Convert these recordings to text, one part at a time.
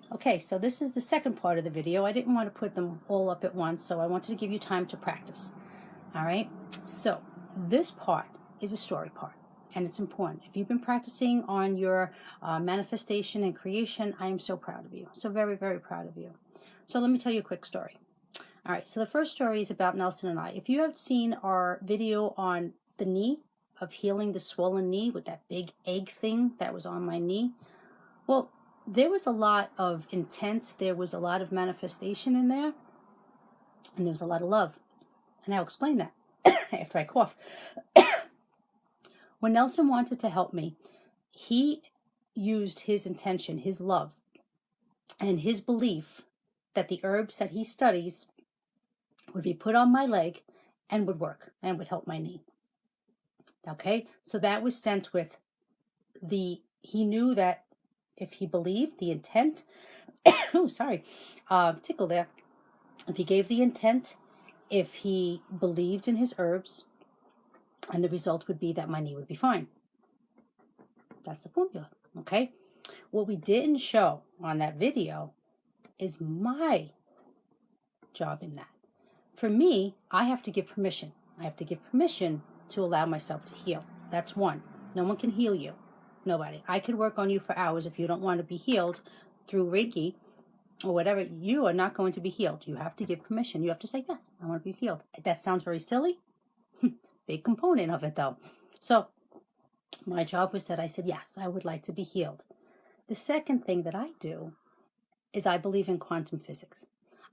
Okay, so this is the second part of the video. I didn't want to put them all up at once, so I wanted to give you time to practice. All right, so this part is a story part, and it's important. If you've been practicing on your manifestation and creation, I am so proud of you. So very, very proud of you. So let me tell you a quick story. All right, so the first story is about Nelson and I. If you have seen our video on the knee, of healing the swollen knee with that big egg thing that was on my knee, well, there was a lot of intent, there was a lot of manifestation in there, and there was a lot of love. And I'll explain that after I cough. When Nelson wanted to help me, he used his intention, his love, and his belief that the herbs that he studies would be put on my leg and would work and would help my knee. Okay, so that was sent with he knew that if he believed the intent, oh, sorry, tickle there. If he gave the intent, if he believed in his herbs, and the result would be that my knee would be fine. That's the formula, okay? What we didn't show on that video is my job in that. For me, I have to give permission. I have to give permission to allow myself to heal. That's one. No one can heal you. Nobody. I could work on you for hours. If you don't want to be healed through Reiki or whatever, you are not going to be healed. You have to give permission. You have to say, yes, I want to be healed. That sounds very silly. Big component of it, though. So my job was that I said, yes, I would like to be healed. The second thing that I do is I believe in quantum physics.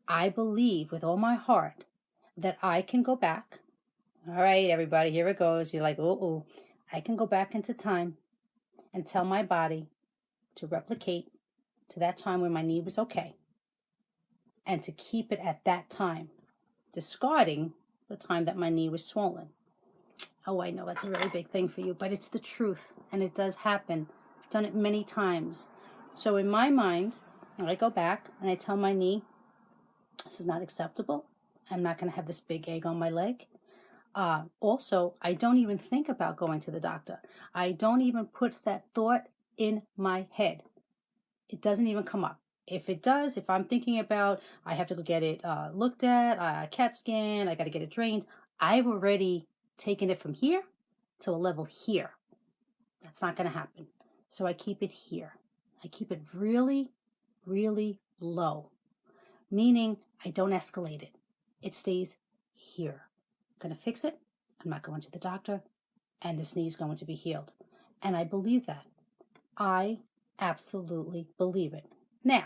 I believe with all my heart that I can go back. All right, everybody, here it goes. You're like, oh, I can go back into time and tell my body to replicate to that time when my knee was okay and to keep it at that time, discarding the time that my knee was swollen. Oh, I know that's a really big thing for you, but it's the truth, and it does happen. I've done it many times. So in my mind, I go back and I tell my knee, this is not acceptable. I'm not going to have this big egg on my leg. Also, I don't even think about going to the doctor. I don't even put that thought in my head. It doesn't even come up. If it does, if I'm thinking about, I have to go get it looked at, CAT scan, I got to get it drained, I've already taken it from here to a level here. That's not going to happen. So I keep it here. I keep it really, really low, meaning I don't escalate it. It stays here. I'm going to fix it. I'm not going to the doctor, and this knee is going to be healed. And I believe that. I absolutely believe it. Now,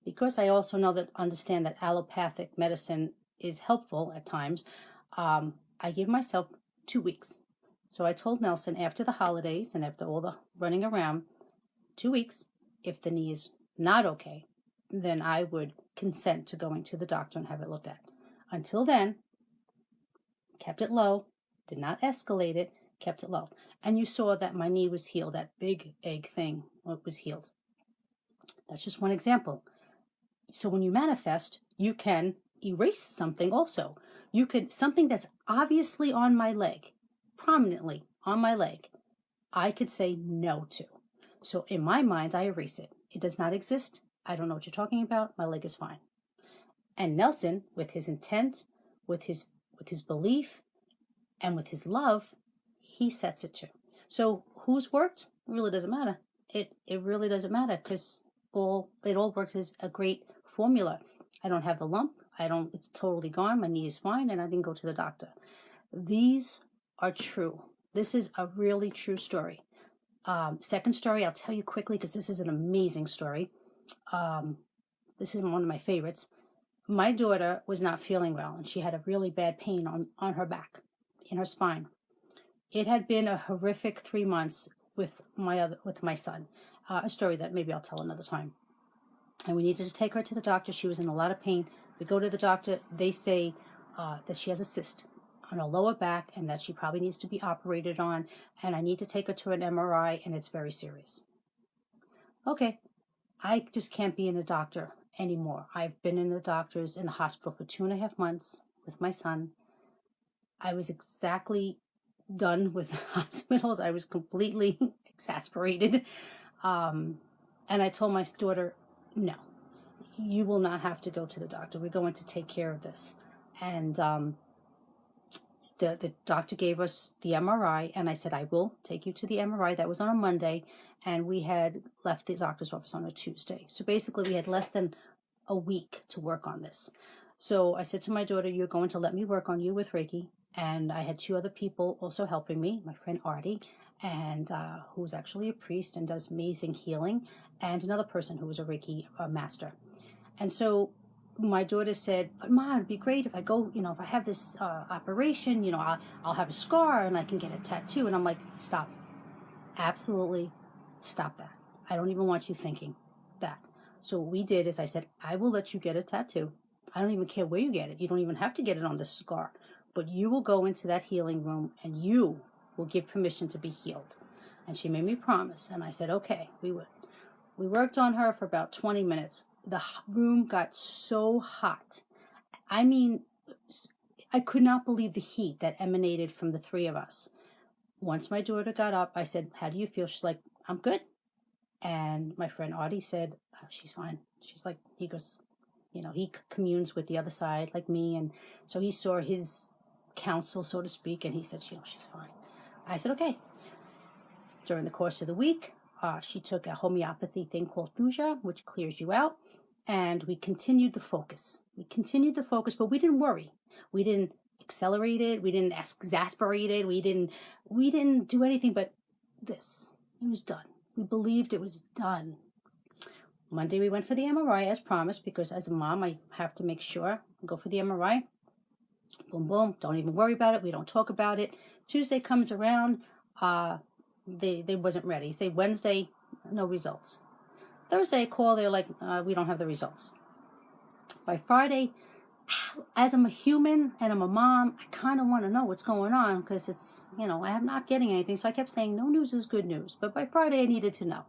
because I also understand that allopathic medicine is helpful at times, I give myself 2 weeks. So I told Nelson after the holidays and after all the running around, 2 weeks, if the knee is not okay, then I would consent to going to the doctor and have it looked at. Until then, kept it low, did not escalate it, kept it low. And you saw that my knee was healed, that big egg thing was healed. That's just one example. So when you manifest, you can erase something also. You could, something that's obviously on my leg, prominently on my leg, I could say no to. So in my mind, I erase it. It does not exist. I don't know what you're talking about. My leg is fine. And Nelson, with his intent, with his belief, and with his love, he sets it to. So who's worked? It really doesn't matter. It really doesn't matter because it all works as a great formula. I don't have the lump. It's totally gone. My knee is fine, and I didn't go to the doctor. These are true. This is a really true story. Second story, I'll tell you quickly because this is an amazing story. This is one of my favorites. My daughter was not feeling well, and she had a really bad pain on her back, in her spine. It had been a horrific 3 months with my son. A story that maybe I'll tell another time. And we needed to take her to the doctor. She was in a lot of pain. We go to the doctor. They say that she has a cyst on her lower back and that she probably needs to be operated on. And I need to take her to an MRI, and it's very serious. Okay, I just can't be in a doctor anymore. I've been in the hospital for 2.5 months with my son. I was exactly done with hospitals. I was completely exasperated. And I told my daughter, no, you will not have to go to the doctor. We're going to take care of this. And the doctor gave us the MRI, and I said, I will take you to the MRI. That was on a Monday, and we had left the doctor's office on a Tuesday. So basically, we had less than a week to work on this. So I said to my daughter, you're going to let me work on you with Reiki. And I had 2 other people also helping me, my friend Artie, and who's actually a priest and does amazing healing, and another person who was a Reiki master. And so my daughter said, but Mom, it'd be great if I go, if I have this operation, I'll have a scar and I can get a tattoo. And I'm like, stop. Absolutely stop that. I don't even want you thinking that. So what we did is I said, I will let you get a tattoo. I don't even care where you get it. You don't even have to get it on the scar. But you will go into that healing room and you will give permission to be healed. And she made me promise. And I said, okay, we would. We worked on her for about 20 minutes. The room got so hot. I mean, I could not believe the heat that emanated from the 3 of us. Once my daughter got up, I said, how do you feel? She's like, I'm good. And my friend Audie said, oh, she's fine. She's like, he goes, he communes with the other side like me. And so he saw his counsel, so to speak, and he said, she's fine. I said, okay. During the course of the week, she took a homeopathy thing called Thuja, which clears you out. And we continued the focus. But we didn't worry. We didn't accelerate it. We didn't exasperate it. We didn't do anything but this. It was done. We believed it was done. Monday we went for the MRI as promised, because as a mom I have to make sure go for the MRI. Boom, boom. Don't even worry about it. We don't talk about it. Tuesday comes around. They wasn't ready. Say Wednesday, no results. Thursday I call. They're like, we don't have the results. By Friday, as I'm a human and I'm a mom, I kind of want to know what's going on, because it's, I am not getting anything. So I kept saying, no news is good news. But by Friday, I needed to know.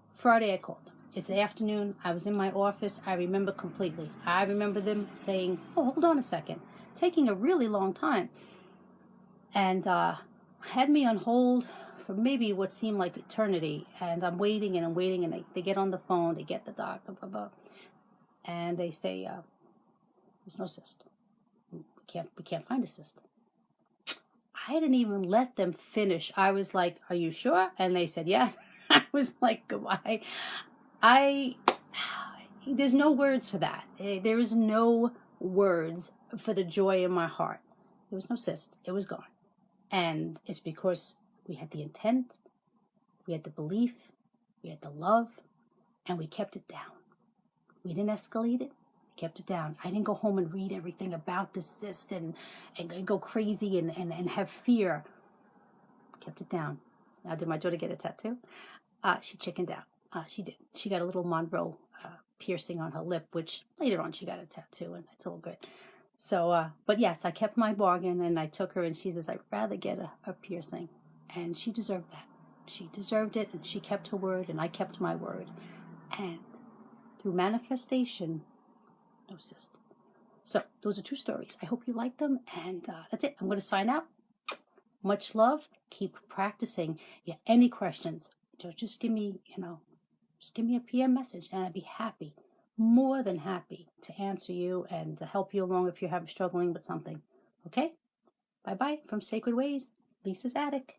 Friday, I called them. It's the afternoon. I was in my office. I remember completely. I remember them saying, oh, hold on a second. Taking a really long time. And had me on hold for maybe what seemed like eternity. And I'm waiting and I'm waiting. And they get on the phone. They get the doctor, blah, blah. And they say, there's no cyst. We can't find a cyst. I didn't even let them finish. I was like, are you sure? And they said, yes. I was like, goodbye. There's no words for that. There is no words for the joy in my heart. There was no cyst. It was gone. And it's because we had the intent, we had the belief, we had the love, and we kept it down. We didn't escalate it. We kept it down. I didn't go home and read everything about the cyst and go crazy and have fear. Kept it down. Now, did my daughter get a tattoo? She chickened out. She did. She got a little Monroe piercing on her lip, which later on she got a tattoo, and it's all good. So, but yes, I kept my bargain, and I took her, and she says, I'd rather get a piercing. And she deserved that. She deserved it, and she kept her word, and I kept my word. And through manifestation, no cyst. So, those are 2 stories. I hope you like them, and that's it. I'm going to sign out. Much love. Keep practicing. Yeah, any questions, just give me, just give me a PM message, and I'd be happy, more than happy to answer you and to help you along if you're struggling with something. Okay? Bye-bye from Sacred Ways. Lisa's Attic.